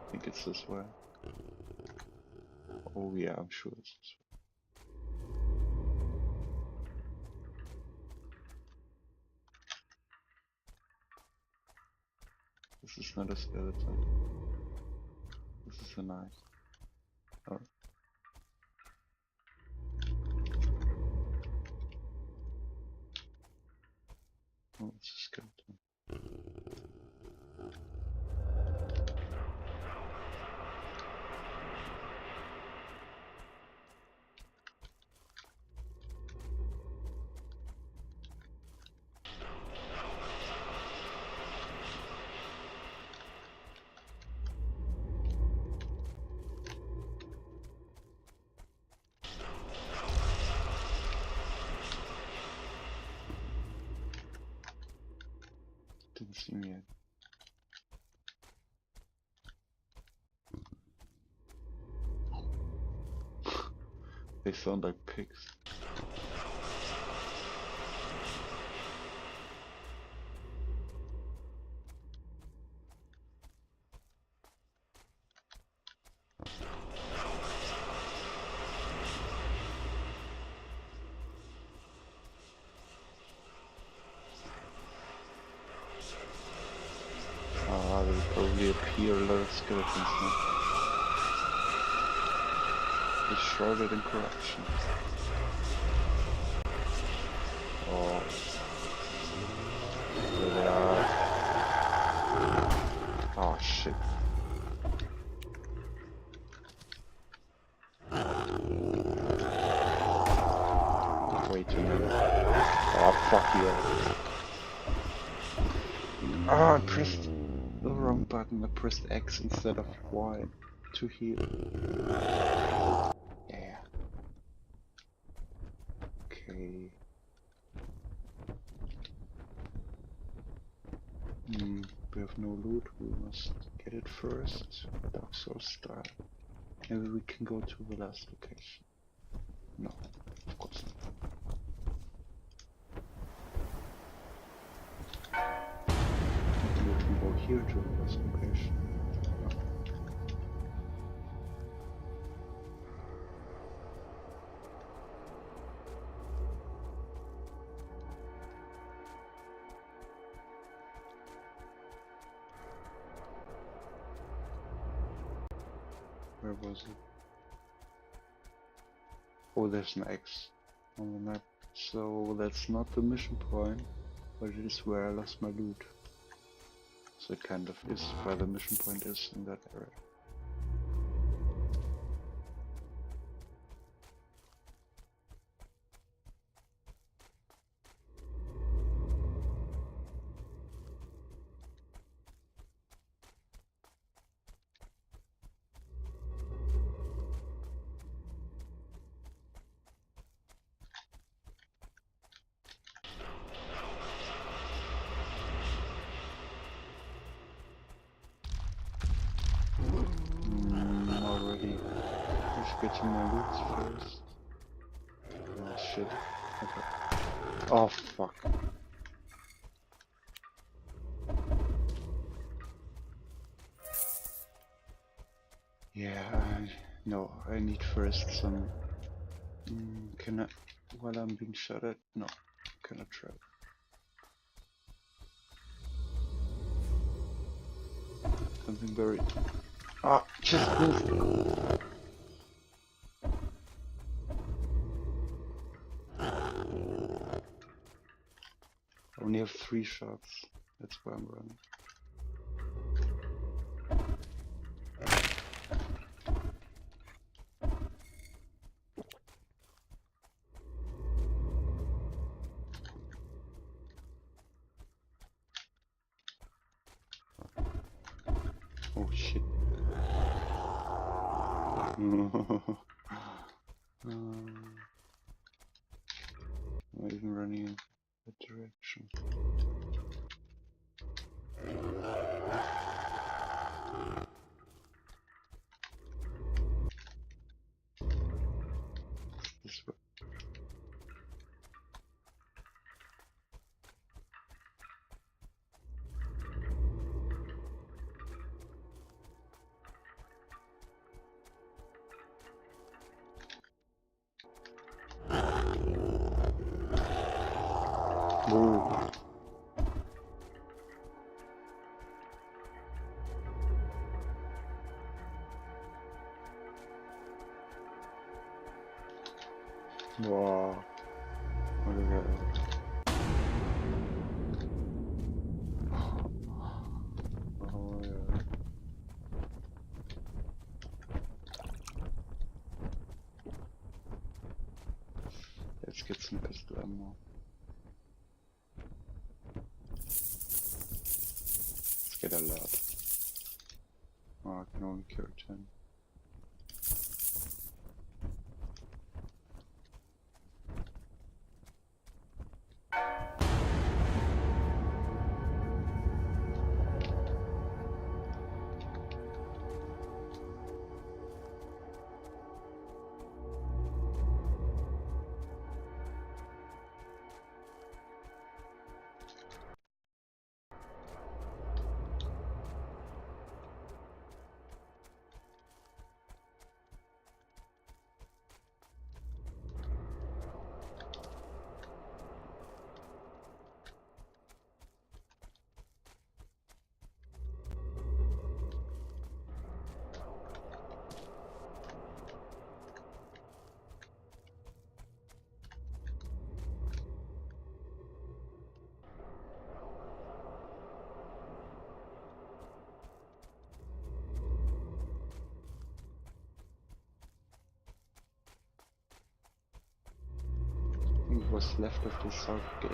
I think it's this way. Oh yeah, I'm sure it's this way. This is not a skeleton. This is a knife. Alright. Oh, it's a skeleton. Didn't see me yet. They sound like pigs. Ah, there will probably appear a lot of skeletons now. They're shrouded in corruption. Oh. There they are. Oh shit. Wait a minute. Oh fuck you. Ah, I pressed the wrong button. I pressed X instead of Y to heal. Yeah. Okay. We have no loot. We must get it first. Dark Souls style. Maybe we can go to the last location. No, of course not. Maybe we can go here to the last location. No. Where was it? Oh, there's an X on the map. So that's not the mission point, but it is where I lost my loot. So it kind of is where the mission point is in that area. Already. Let's get to my loot first. Oh shit. Okay. Oh fuck. Yeah, no, I need first some... can I... while I'm being shot at? No, cannot travel. Something buried. Ah, just moved! I only have 3 shots, that's why I'm running. Oh shit. I'm even running in that direction. This way. Whoa. Wow. Look at that. Oh yeah. Let's get some pistol ammo. Let's get a lot. Oh, I can only carry 10. was left of the south gate.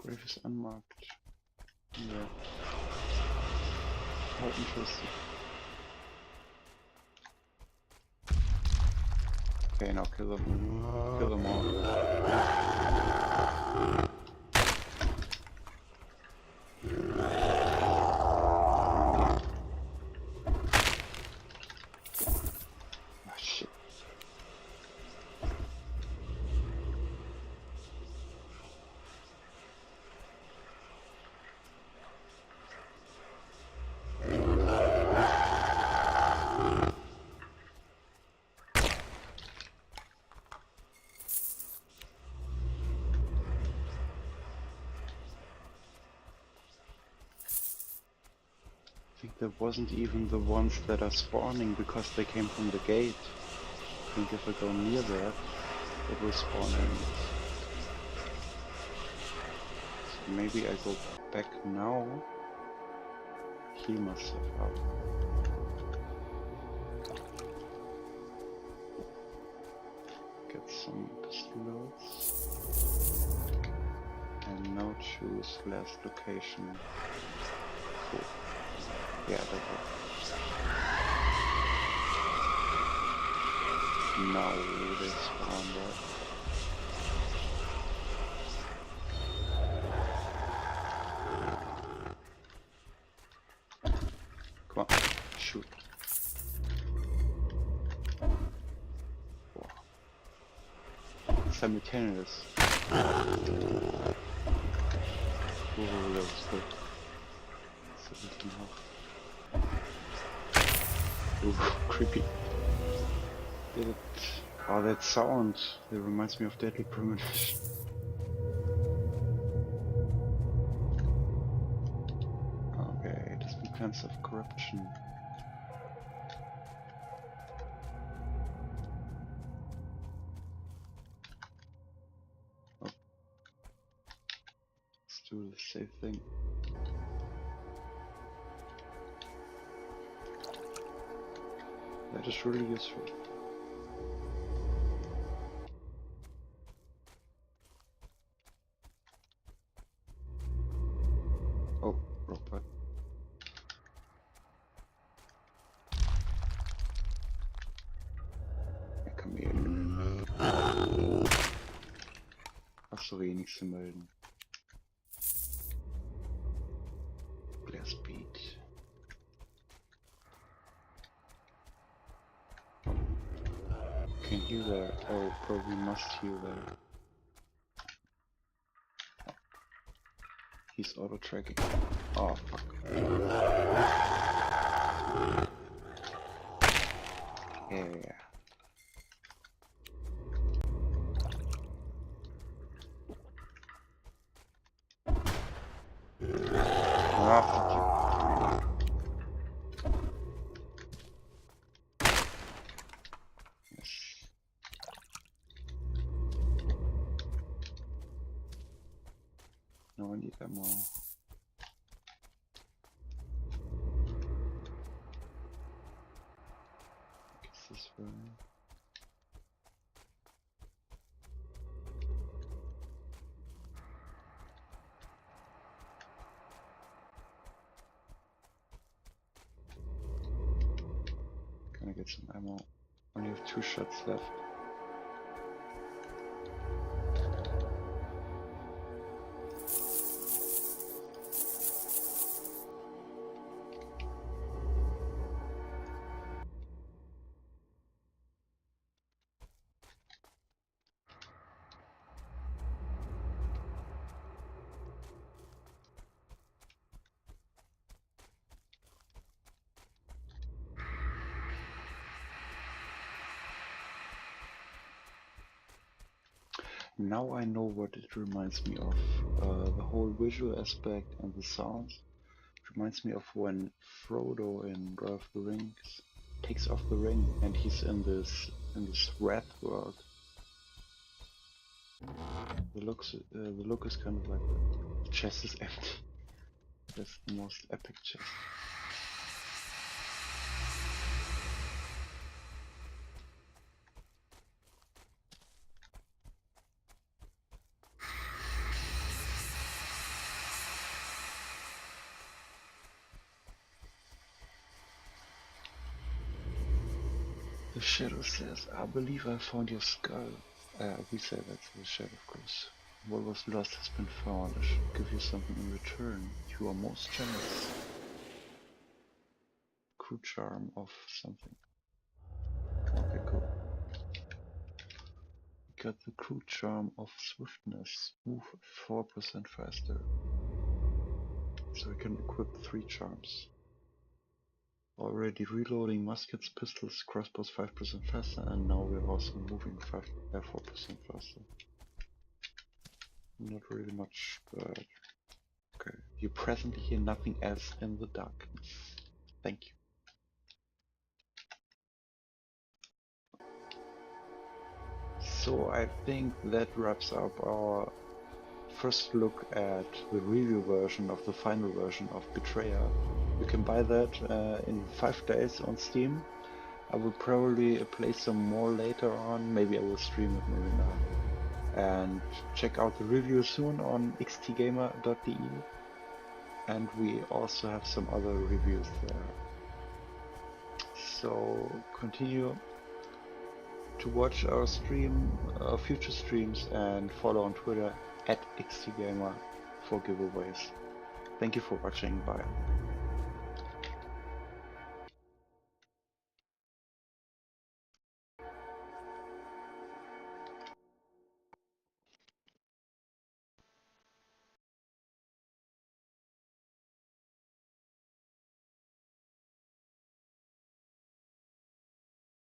Grave is unmarked. Yeah. How interesting. Okay, now kill them. Kill them all. Ah, shit. I think that wasn't even the ones that are spawning because they came from the gate. I think if I go near that, it will spawn in. So maybe I go back now, heal myself up. Get some pistols. And now choose last location. Cool. Yeah, that works. Now they spawn there. Come on, shoot. Wow. Simultaneous. Ooh, that was good. 17 health. Ooh, creepy. Did it... Oh, that sound. It reminds me of Deadly Premonition. Okay, it has been plans of corruption. Oh. Let's do the safe thing. That is really useful. Oh, wrong button. Er kann mir fast so wenig zu melden. Glass beat. Can heal there. Oh, probably must heal there. He's auto-tracking. Oh, fuck. Yeah. Ah, fuck you. Yes. No, I need ammo. Guess this way. Gonna get some ammo. Only have 2 shots left. Now I know what it reminds me of. The whole visual aspect and the sounds. It reminds me of when Frodo in Lord of the Rings takes off the ring and he's in this wrath world. The look is kind of like that. The chest is empty. That's the most epic chest. The shadow says, I believe I found your skull. We say that to the shadow, of course. What was lost has been found. I should give you something in return. You are most generous. Crew charm of something. Okay, cool. We got the crew charm of swiftness. Move 4% faster. So we can equip 3 charms. Already reloading muskets, pistols, crossbows 5% faster, and now we're also moving 4% faster. Not really much, but okay. You presently hear nothing else in the darkness. Thank you. So I think that wraps up our first look at the review version of the final version of Betrayer. You can buy that in 5 days on Steam. I will probably play some more later on. Maybe I will stream it, maybe not. And check out the review soon on xtgamer.de. And we also have some other reviews there. So continue to watch our future streams, and follow on Twitter @xtgamer for giveaways. Thank you for watching. Bye.